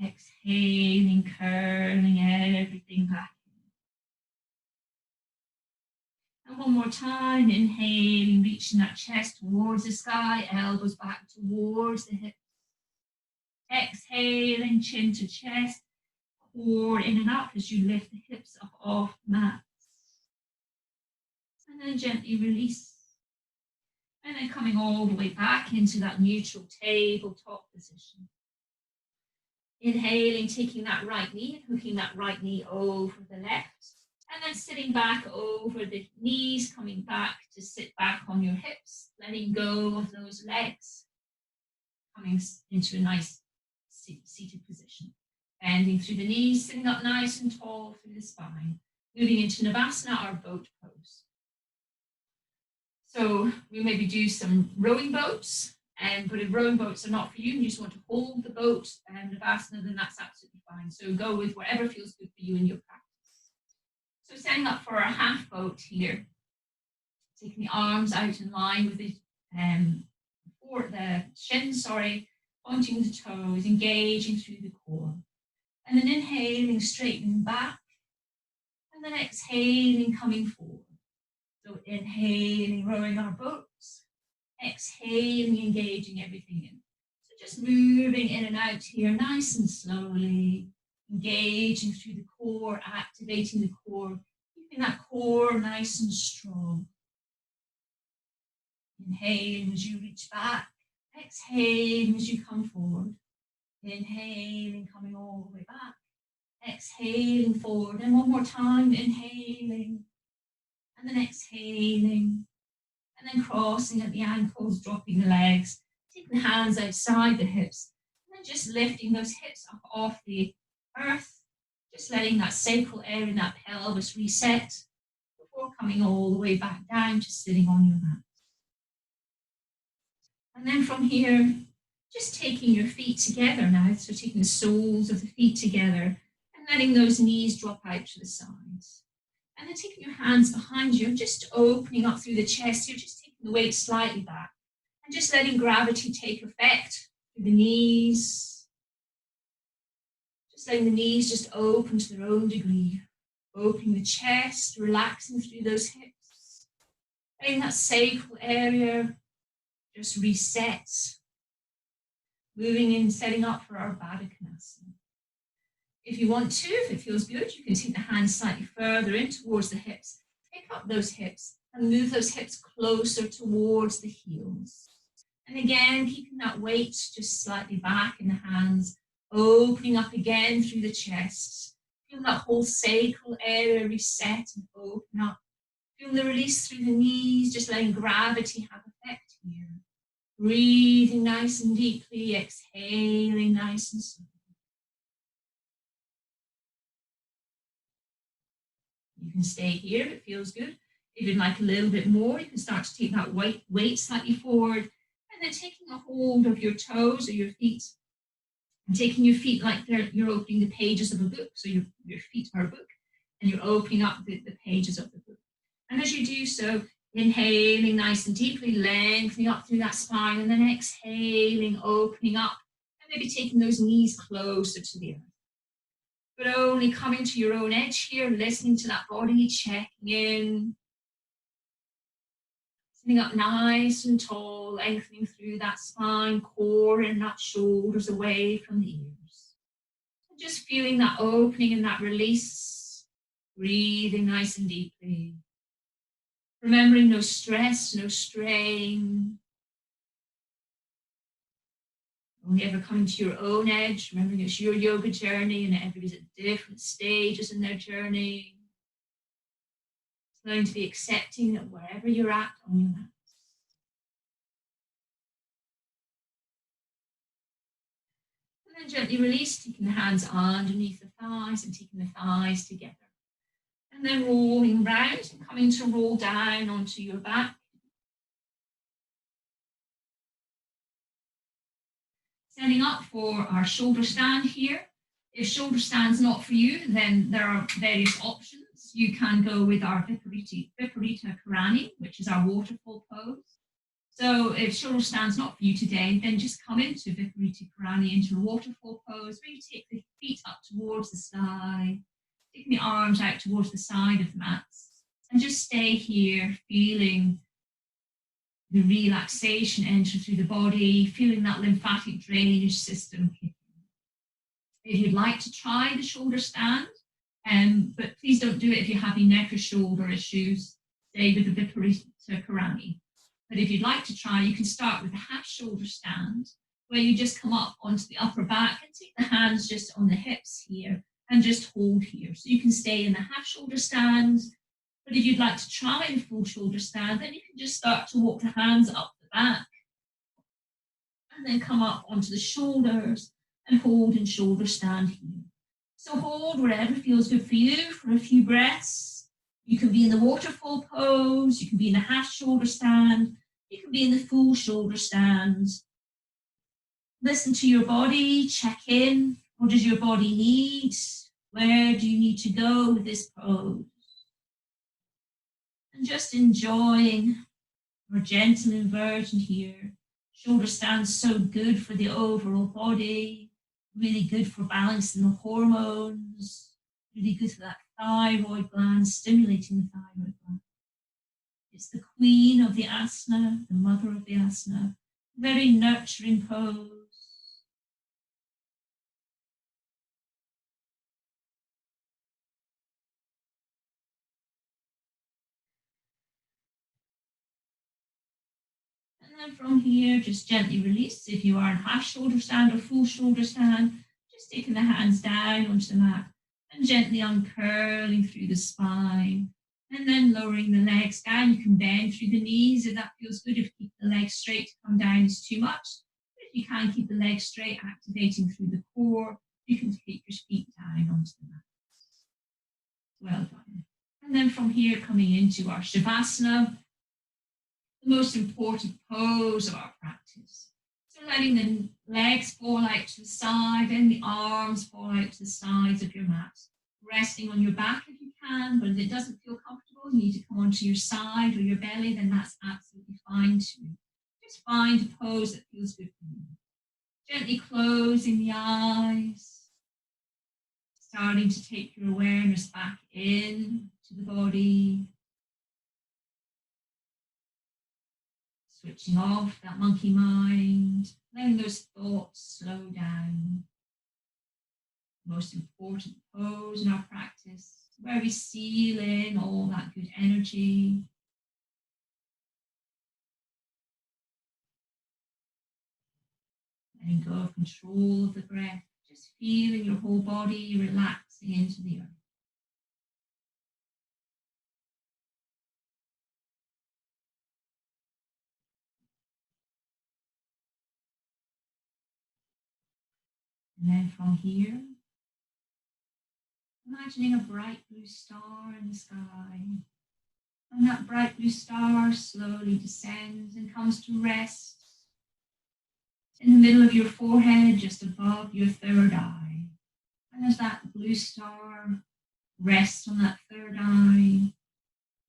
Exhaling, curling everything back. And one more time, inhaling, reaching that chest towards the sky, elbows back towards the hips. Exhaling, chin to chest, core in and up as you lift the hips up off the mat. And then gently release. And then coming all the way back into that neutral tabletop position. Inhaling, taking that right knee and hooking that right knee over the left. And then sitting back over the knees, coming back to sit back on your hips, letting go of those legs, coming into a nice seated position. Bending through the knees, sitting up nice and tall through the spine, moving into Navasana, our boat pose. So we maybe do some rowing boats, but if rowing boats are not for you and you just want to hold the boat and Navasana, then that's absolutely fine. So go with whatever feels good for you in your practice. So setting up for our half boat here, taking the arms out in line with the shins, pointing the toes, engaging through the core. And then inhaling, straightening back, and then exhaling, coming forward. So inhaling, rowing our boats, exhaling, engaging everything in. So just moving in and out here, nice and slowly, engaging through the core, activating the core, keeping that core nice and strong. Inhaling as you reach back, exhaling as you come forward. Inhaling, coming all the way back. Exhaling forward. And one more time, inhaling. And then exhaling. And then crossing at the ankles, dropping the legs. Taking the hands outside the hips. And then just lifting those hips up off the earth. Just letting that sacral area in that pelvis reset before coming all the way back down to sitting on your mat. And then from here, just taking your feet together now, so taking the soles of the feet together and letting those knees drop out to the sides. And then taking your hands behind you and just opening up through the chest here, just taking the weight slightly back and just letting gravity take effect through the knees. Just letting the knees just open to their own degree. Opening the chest, relaxing through those hips. Letting that sacral area just reset. Moving in, setting up for our Baddha Konasana. If you want to, if it feels good, you can take the hands slightly further in towards the hips. Pick up those hips and move those hips closer towards the heels. And again, keeping that weight just slightly back in the hands, opening up again through the chest. Feel that whole sacral area reset and open up. Feel the release through the knees, just letting gravity have effect here. Breathing nice and deeply, exhaling nice and slow. You can stay here if it feels good. If you'd like a little bit more, you can start to take that weight slightly forward and then taking a hold of your toes or your feet and taking your feet like you're opening the pages of a book. So your feet are a book and you're opening up the pages of the book. And as you do so, inhaling nice and deeply, lengthening up through that spine, and then exhaling, opening up, and maybe taking those knees closer to the earth. But only coming to your own edge here, listening to that body, checking in. Sitting up nice and tall, lengthening through that spine, core, and that shoulders away from the ears. And just feeling that opening and that release, breathing nice and deeply. Remembering no stress, no strain. Only ever coming to your own edge, remembering it's your yoga journey and everybody's at different stages in their journey. It's learning to be accepting that wherever you're at on your mat. And then gently release, taking the hands underneath the thighs and taking the thighs together. And then rolling round and coming to roll down onto your back. Setting up for our shoulder stand here. If shoulder stand's not for you, then there are various options. You can go with our Viparita Karani, which is our waterfall pose. So if shoulder stand's not for you today, then just come into Viparita Karani, into a waterfall pose, where you take the feet up towards the sky, taking the arms out towards the side of the mats, and just stay here, feeling the relaxation enter through the body, feeling that lymphatic drainage system kicking. If you'd like to try the shoulder stand, but please don't do it if you're having neck or shoulder issues, stay with the Viparita Karani. But if you'd like to try, you can start with a half shoulder stand, where you just come up onto the upper back and take the hands just on the hips here, and just hold here. So you can stay in the half shoulder stand, but if you'd like to try the full shoulder stand, then you can just start to walk the hands up the back and then come up onto the shoulders and hold in shoulder stand here. So hold wherever feels good for you for a few breaths. You can be in the waterfall pose, you can be in the half shoulder stand, you can be in the full shoulder stand. Listen to your body, check in. What does your body need? Where do you need to go with this pose? And just enjoying our gentle inversion here. Shoulder stands so good for the overall body, really good for balancing the hormones, really good for that thyroid gland, stimulating the thyroid gland. It's the queen of the asana, the mother of the asana, very nurturing pose. And then from here, just gently release. If you are in half shoulder stand or full shoulder stand, just taking the hands down onto the mat and gently uncurling through the spine. And then lowering the legs down. You can bend through the knees if that feels good. If you keep the legs straight, to come down is too much. But if you can keep the legs straight, activating through the core, you can take your feet down onto the mat. Well done. And then from here, coming into our Shavasana, the most important pose of our practice. So letting the legs fall out to the side and the arms fall out to the sides of your mat. Resting on your back if you can, but if it doesn't feel comfortable, you need to come onto your side or your belly, then that's absolutely fine too. Just find a pose that feels good for you. Gently closing the eyes, starting to take your awareness back in to the body, switching off that monkey mind, letting those thoughts slow down. Most important pose in our practice, where we seal in all that good energy. Letting go of control of the breath, just feeling your whole body relaxing into the earth. And then from here, imagining a bright blue star in the sky. And that bright blue star slowly descends and comes to rest in the middle of your forehead, just above your third eye. And as that blue star rests on that third eye,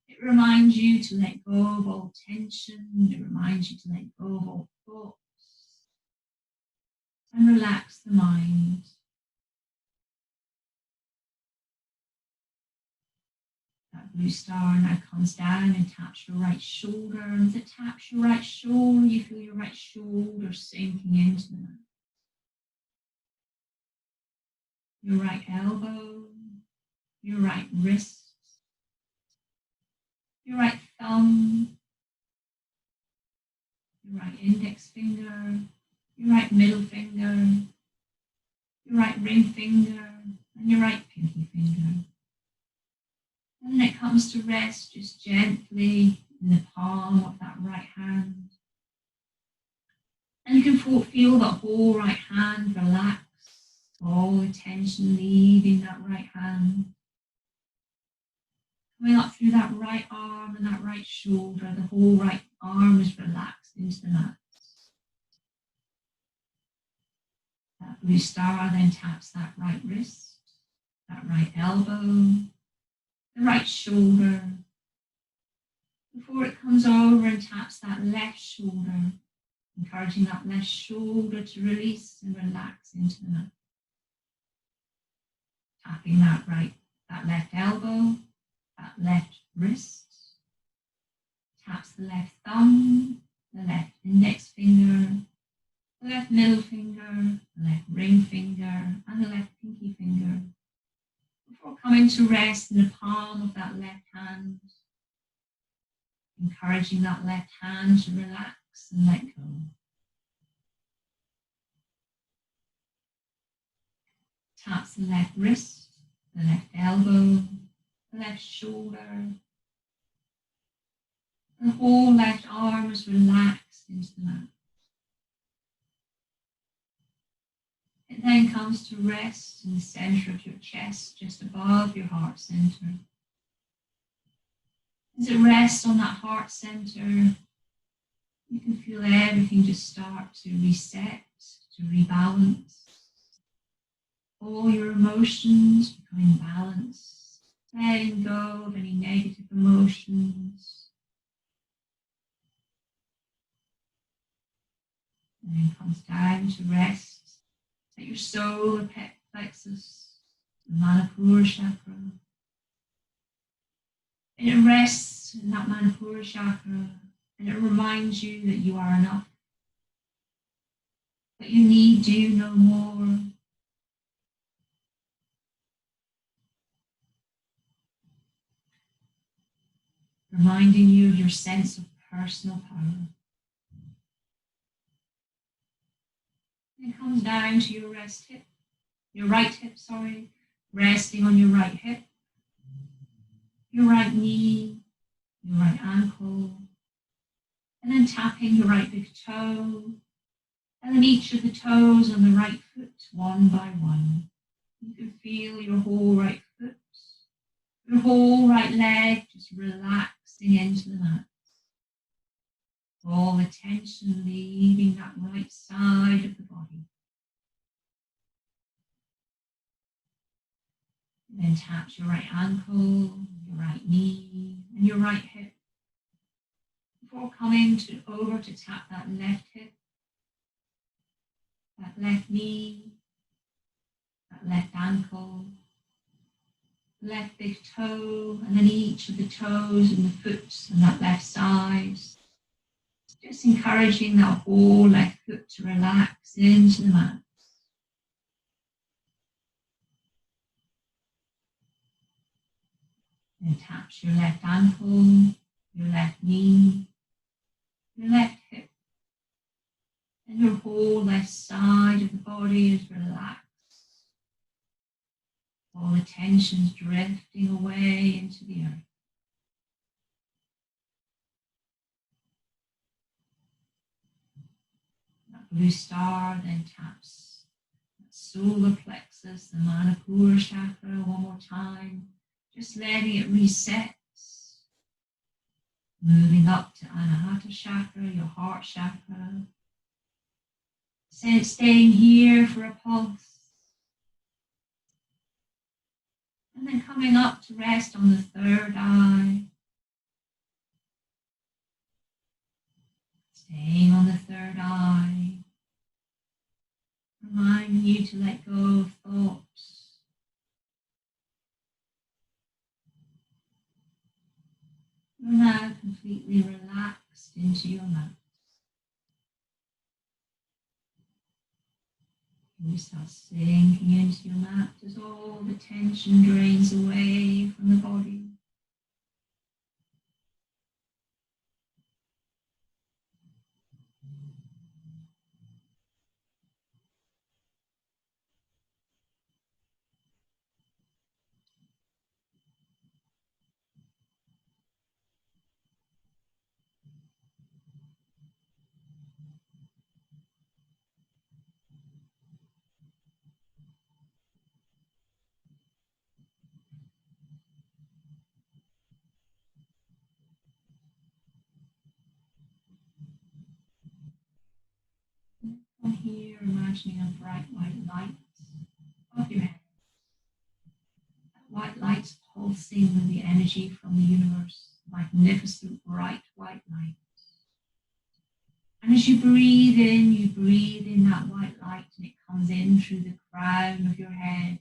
it reminds you to let go of all tension. It reminds you to let go of all thoughts and relax the mind. That blue star now comes down and taps your right shoulder. And as it taps your right shoulder, you feel your right shoulder sinking into the mat. Your right elbow, your right wrist, your right thumb, your right index finger, your right middle finger, your right ring finger, and your right pinky finger. And then it comes to rest just gently in the palm of that right hand. And you can feel the whole right hand relax, all the tension leaving that right hand. Coming up through that right arm and that right shoulder, the whole right arm is relaxed into the mat. That blue star then taps that right wrist, that right elbow, the right shoulder, before it comes over and taps that left shoulder, encouraging that left shoulder to release and relax into the mat. Tapping that left elbow, that left wrist, taps the left thumb, the left index finger, the left middle finger, the left ring finger, and the left pinky finger, before coming to rest in the palm of that left hand, encouraging that left hand to relax and let go. Taps the left wrist, the left elbow, the left shoulder. The whole left arm is relaxed into the mat. It then comes to rest in the center of your chest, just above your heart center. As it rests on that heart center, you can feel everything just start to reset, to rebalance. All your emotions becoming balanced, letting go of any negative emotions. And then comes down to rest at your solar plexus, the Manipura chakra. And it rests in that Manipura chakra, and it reminds you that you are enough, that you need do no more. Reminding you of your sense of personal power. And it comes down to your right hip, resting on your right hip, your right knee, your right ankle, and then tapping your right big toe, and then each of the toes on the right foot, one by one. You can feel your whole right foot, your whole right leg just relaxing into the mat. All the tension leaving that right side of the body. And then tap your right ankle, your right knee, and your right hip. Before coming over to tap that left hip, that left knee, that left ankle, left big toe, and then each of the toes and the foot and that left side. Just encouraging that whole left foot to relax into the mat. Then tap your left ankle, your left knee, your left hip, and your whole left side of the body is relaxed. All the tensions drifting away into the earth. That blue star then taps that solar plexus, the Manipura chakra, one more time. Just letting it reset. Moving up to Anahata chakra, your heart chakra. Staying here for a pulse. And then coming up to rest on the third eye. Staying on the third eye. Reminding you to let go of thoughts. You're now completely relaxed into your mat. You start sinking into your mat as all the tension drains away from the body. From here, imagining a bright white light above your head. That white light's pulsing with the energy from the universe, magnificent bright white light. And as you breathe in that white light, and it comes in through the crown of your head.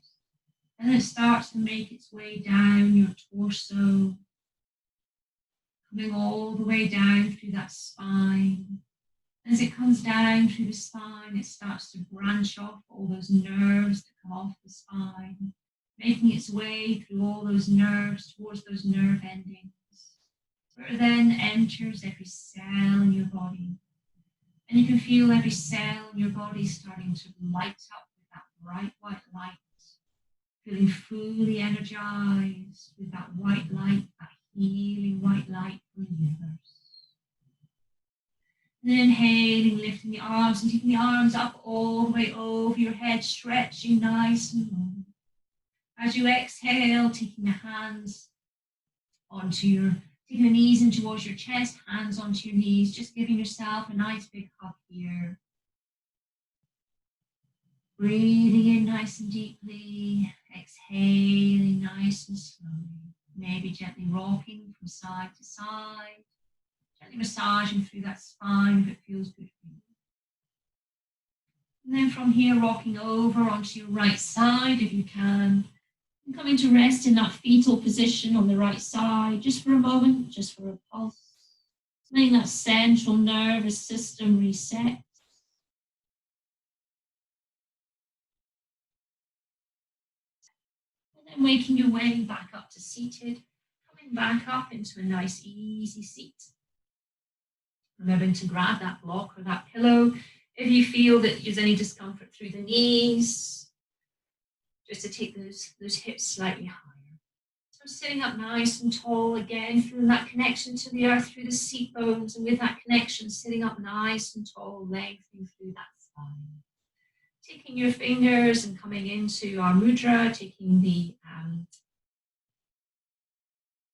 And it starts to make its way down your torso, coming all the way down through that spine. As it comes down through the spine, it starts to branch off all those nerves that come off the spine, making its way through all those nerves towards those nerve endings, where it then enters every cell in your body. And you can feel every cell in your body starting to light up with that bright white light, feeling fully energized with that white light, that healing white light from the universe. And then inhaling, lifting the arms and taking the arms up all the way over your head, stretching nice and long. As you exhale, taking the hands taking the knees in towards your chest, hands onto your knees, just giving yourself a nice big hug here. Breathing in nice and deeply, exhaling nice and slowly. Maybe gently rocking from side to side, gently massaging through that spine if it feels good for you. And then from here, rocking over onto your right side if you can. And coming to rest in that fetal position on the right side, just for a moment, just for a pulse. Letting that central nervous system reset. And then waking your way back up to seated, coming back up into a nice easy seat. Remembering to grab that block or that pillow if you feel that there's any discomfort through the knees, just to take those hips slightly higher. So sitting up nice and tall again, feeling that connection to the earth through the seat bones, and with that connection, sitting up nice and tall, lengthening through that spine. Taking your fingers and coming into our mudra, taking the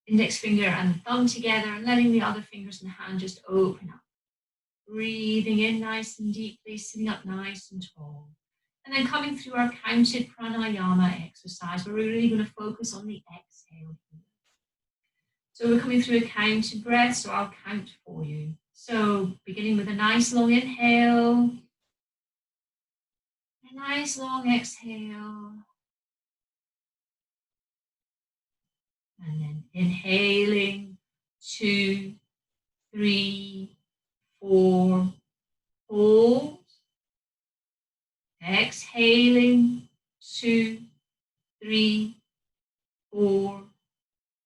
index finger and the thumb together and letting the other fingers and hand just open up. Breathing in nice and deeply, sitting up nice and tall. And then coming through our counted pranayama exercise, where we're really going to focus on the exhale here. So we're coming through a counted breath, so I'll count for you. So beginning with a nice long inhale, a nice long exhale. And then inhaling, 2, 3, 4, hold. Exhaling, 2, 3, 4,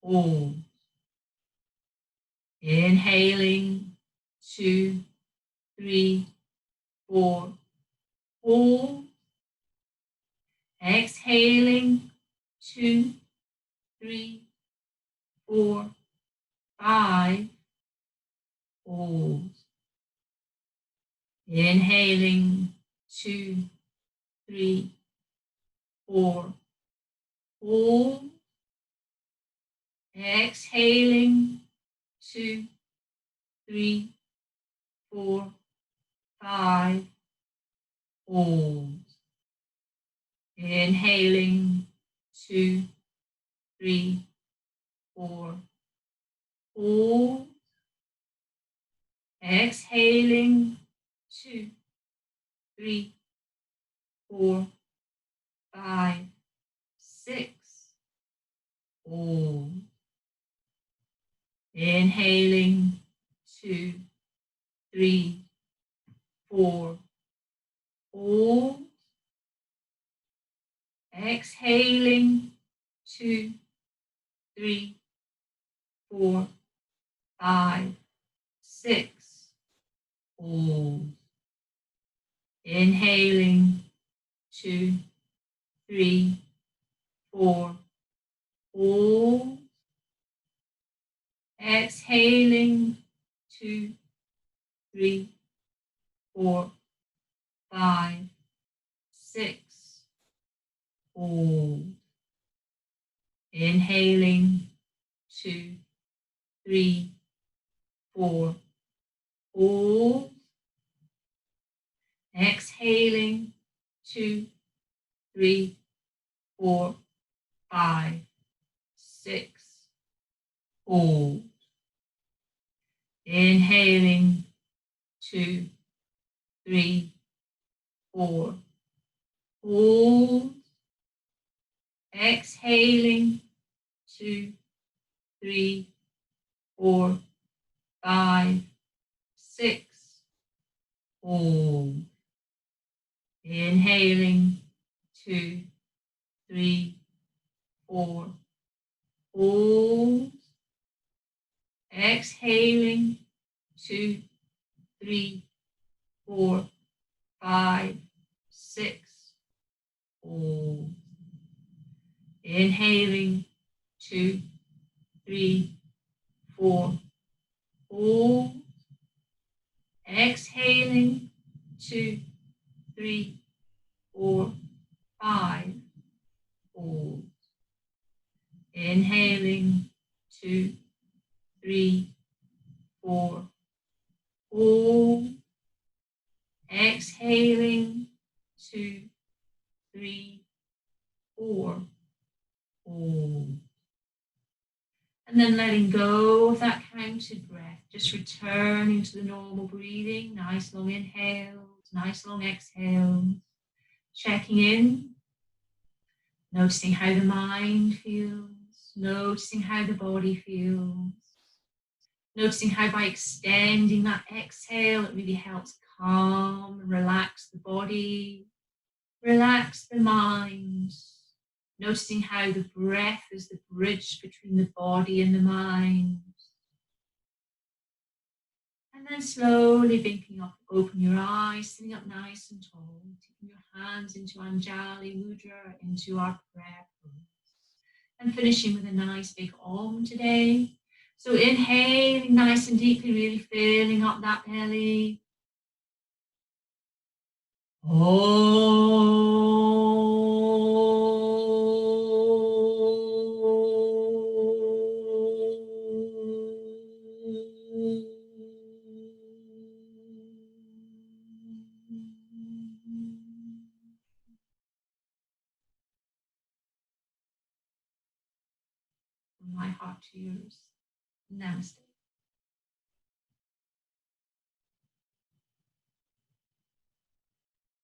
hold. Inhaling, 2, 3, 4, hold. Exhaling, 2, 3, 4, 5, hold. Inhaling, 2, 3, 4, hold. Exhaling, 2, 3, 4, 5, hold. Inhaling, 2, 3, 4, hold. Exhaling, 2, 3, 4, 5, 6, hold. Inhaling, 2, 3, 4, hold. Exhaling, 2, 3, 4, 5, 6, hold. Inhaling, 2, 3, 4, hold. Exhaling, 2, 3, 4, 5, 6, hold. Inhaling, 2, 3, 4, hold. Exhaling, 2, 3, 4, 5, 6, hold. Inhaling, 2, 3, 4, hold. Exhaling, 2, 3, 4, 5, 6, hold. Inhaling, 2, 3, 4, hold. Exhaling, 2, 3, 4, 5, 6, hold. Inhaling, 2, 3, 4, hold. Exhaling, 2, 3, 4, 5, hold. Inhaling, 2, 3, 4, hold. Exhaling, 2, 3, 4, hold. And then letting go of that counted breath, just returning to the normal breathing, nice long inhales, nice long exhales, checking in, noticing how the mind feels, noticing how the body feels, noticing how by extending that exhale, it really helps calm and relax the body, relax the mind. Noticing how the breath is the bridge between the body and the mind. And then slowly winking up, open your eyes, sitting up nice and tall, taking your hands into Anjali Mudra, into our prayer pose. And finishing with a nice big Om today. So inhaling nice and deeply, really filling up that belly. From my heart to yours. Namaste.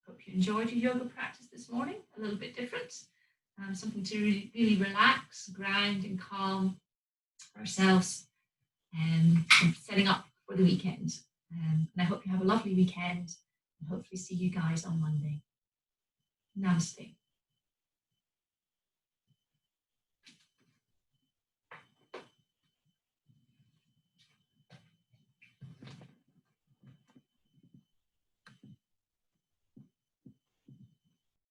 Hope you enjoyed your yoga practice this morning, a little bit different. Something to really relax, ground and calm ourselves and setting up for the weekend. And I hope you have a lovely weekend and hopefully see you guys on Monday. Namaste.